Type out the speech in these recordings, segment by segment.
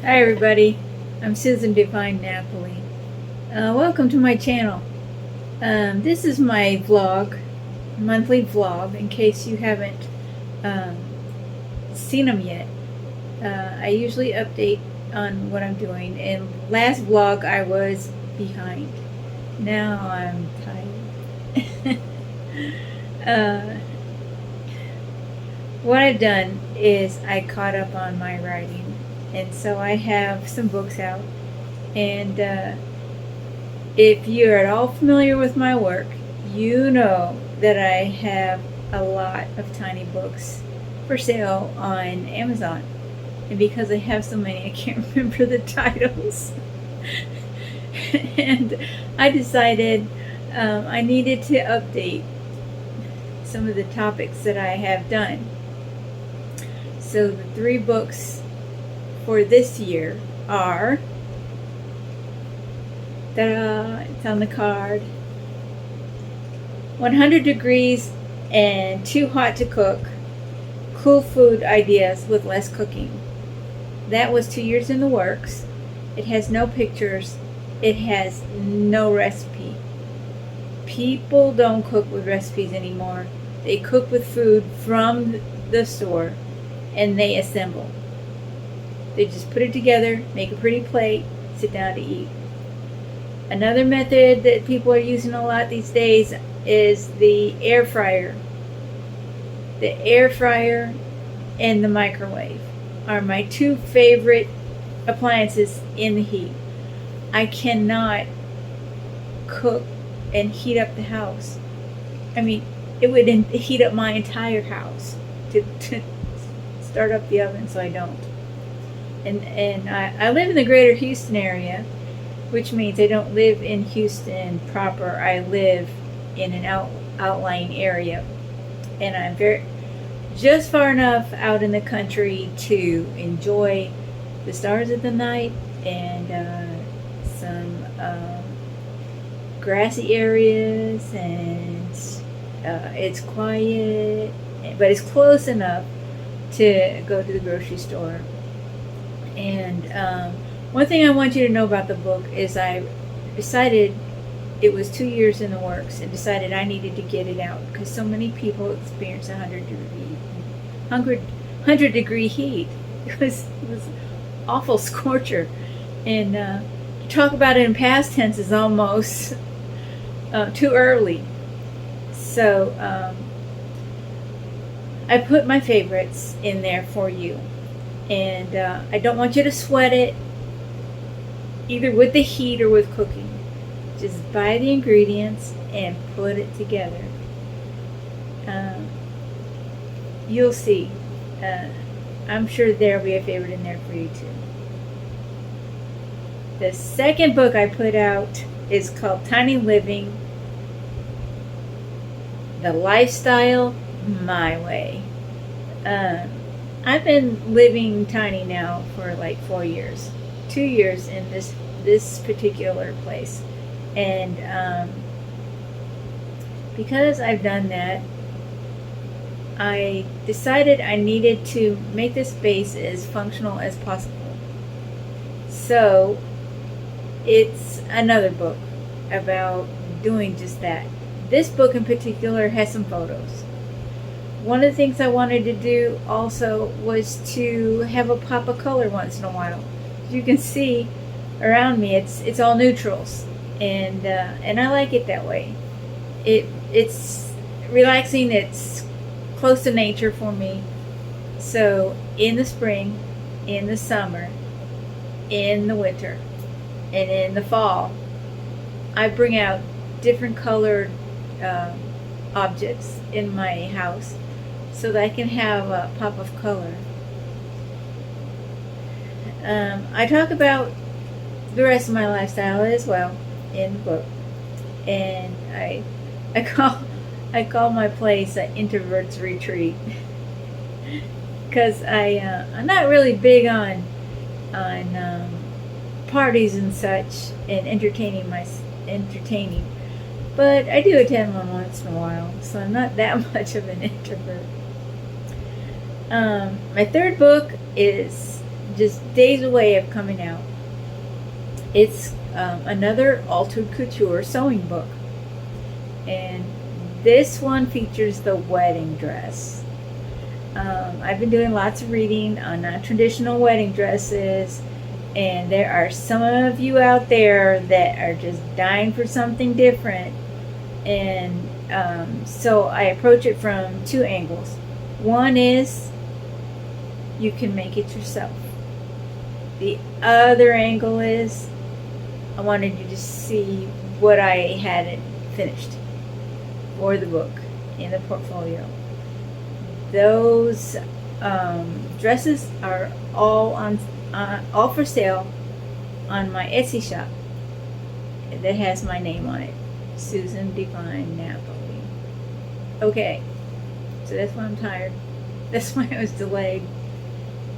Hi everybody, I'm Susan Divine Napoli. Welcome to my channel. This is my monthly vlog, in case you haven't um, seen them yet. I usually update on what I'm doing, and last vlog I was behind. Now I'm tired. uh, what I've done is I caught up on my writing, and so I have some books out, and if you're at all familiar with my work, you know that I have a lot of tiny books for sale on Amazon. And because I have so many, I can't remember the titles. And I decided I needed to update some of the topics that I have done. So the 3 books for this year are, ta-da, it's on the card, 100 Degrees and Too Hot to Cook, Cool Food Ideas with Less Cooking. That was 2 years in the works. It has no pictures. It has no recipe. People don't cook with recipes anymore. They cook with food from the store and they assemble. They just put it together, make a pretty plate, sit down to eat. Another method that people are using a lot these days is the air fryer. The air fryer and the microwave are my 2 favorite appliances in the heat. I cannot cook and heat up the house. I mean, it would heat up my entire house to start up the oven, so I don't. And I live in the greater Houston area, which means I don't live in Houston proper. I live in an outlying area, and I'm just far enough out in the country to enjoy the stars of the night and some grassy areas, and it's quiet, but it's close enough to go to the grocery store. And one thing I want you to know about the book is I decided, it was 2 years in the works, and decided I needed to get it out because so many people experience 100 degree heat. It was awful scorcher, and to talk about it in past tense is almost too early. So I put my favorites in there for you, and I don't want you to sweat it, either with the heat or with cooking. Just buy the ingredients and put it together. You'll see. I'm sure there'll be a favorite in there for you too. The second book I put out is called Tiny Living, The Lifestyle My Way. I've been living tiny now for like 4 years. 2 years in this particular place. And because I've done that, I decided I needed to make this space as functional as possible. So it's another book about doing just that. This book in particular has some photos. One of the things I wanted to do also was to have a pop of color once in a while. As you can see around me, it's all neutrals, and I like it that way. It's relaxing. It's close to nature for me. So in the spring, in the summer, in the winter, and in the fall, I bring out different colored objects in my house so that I can have a pop of color. I talk about the rest of my lifestyle as well in the book, and I call my place an introvert's retreat because I'm not really big on parties and such and entertaining, but I do attend one once in a while, so I'm not that much of an introvert. My third book is just days away of coming out. It's another altered couture sewing book, and this one features the wedding dress. I've been doing lots of reading on non-traditional wedding dresses, and there are some of you out there that are just dying for something different. And so I approach it from two angles. One is you can make it yourself. The other angle is I wanted you to see what I had finished for the book in the portfolio. Those dresses are all for sale on my Etsy shop that has my name on it, Susan Divine Napoli. Okay, so that's why I'm tired. That's why I was delayed.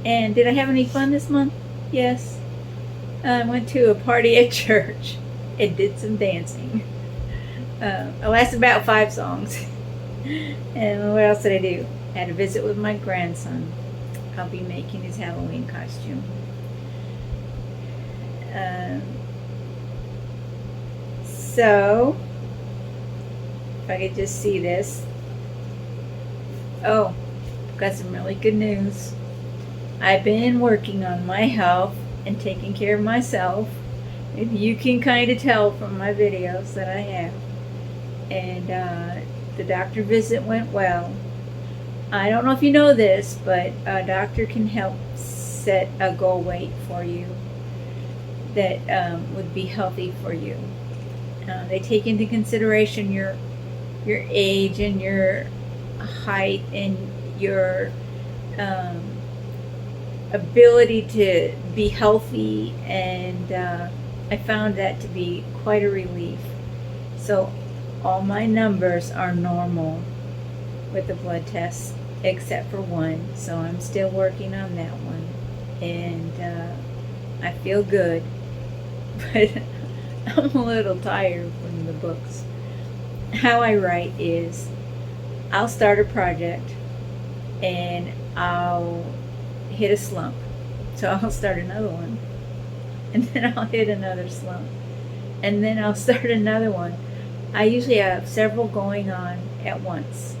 And did I have any fun this month? Yes. I went to a party at church and did some dancing. I lasted about 5 songs. And what else did I do? Had a visit with my grandson. I'll be making his Halloween costume. So, if I could just see this. Oh, got some really good news. I've been working on my health and taking care of myself. Maybe you can kind of tell from my videos that I have. And the doctor visit went well. I don't know if you know this, but a doctor can help set a goal weight for you that would be healthy for you. They take into consideration your age and your height and your ability to be healthy, and I found that to be quite a relief. So all my numbers are normal with the blood test except for one, so I'm still working on that one, and I feel good, but I'm a little tired from the books. How I write is I'll start a project and I'll hit a slump, so I'll start another one, and then I'll hit another slump, and then I'll start another one. I usually have several going on at once,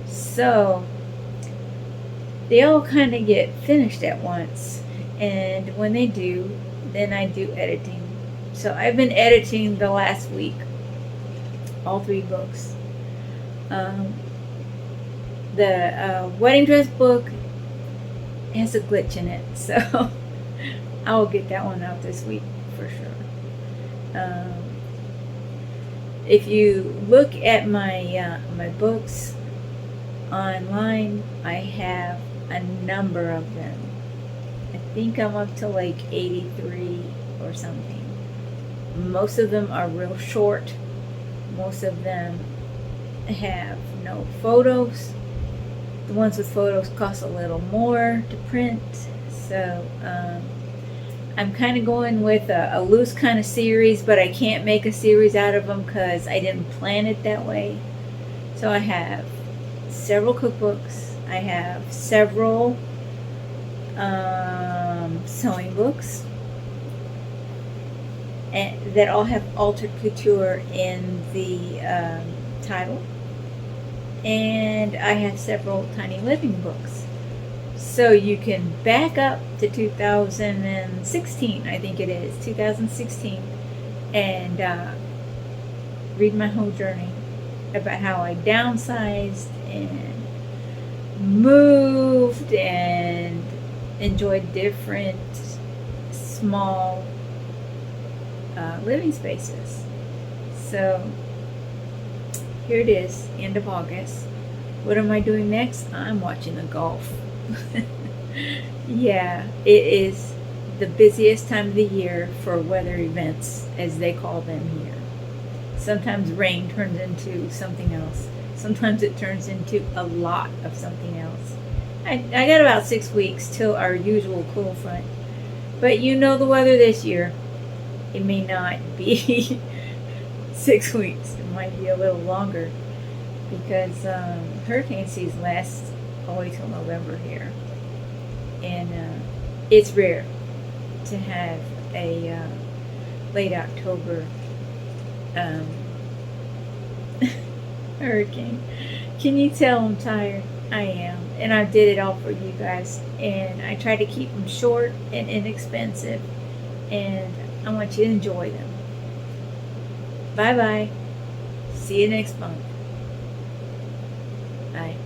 so they all kind of get finished at once, and when they do, then I do editing. So I've been editing the last week, all 3 books. The wedding dress book has a glitch in it, so I will get that one out this week for sure. If you look at my my books online, I have a number of them. I think I'm up to like 83 or something. Most of them are real short. Most of them have no photos. The ones with photos cost a little more to print. So I'm kind of going with a loose kind of series, but I can't make a series out of them because I didn't plan it that way. So I have several cookbooks. I have several sewing books, and that all have altered couture in the title. And I have several tiny living books. So you can back up to 2016, I think it is, 2016, and read my whole journey about how I downsized and moved and enjoyed different small living spaces. So here it is, end of August. What am I doing next? I'm watching the golf. Yeah, it is the busiest time of the year for weather events, as they call them here. Sometimes rain turns into something else. Sometimes it turns into a lot of something else. I got about 6 weeks till our usual cool front. But you know the weather this year. It may not be 6 weeks. It might be a little longer, because hurricane season lasts all the way till November here. And it's rare to have a late October um, hurricane. Can you tell I'm tired? I am. And I did it all for you guys. And I try to keep them short and inexpensive. And I want you to enjoy them. Bye bye. See you next month. Bye.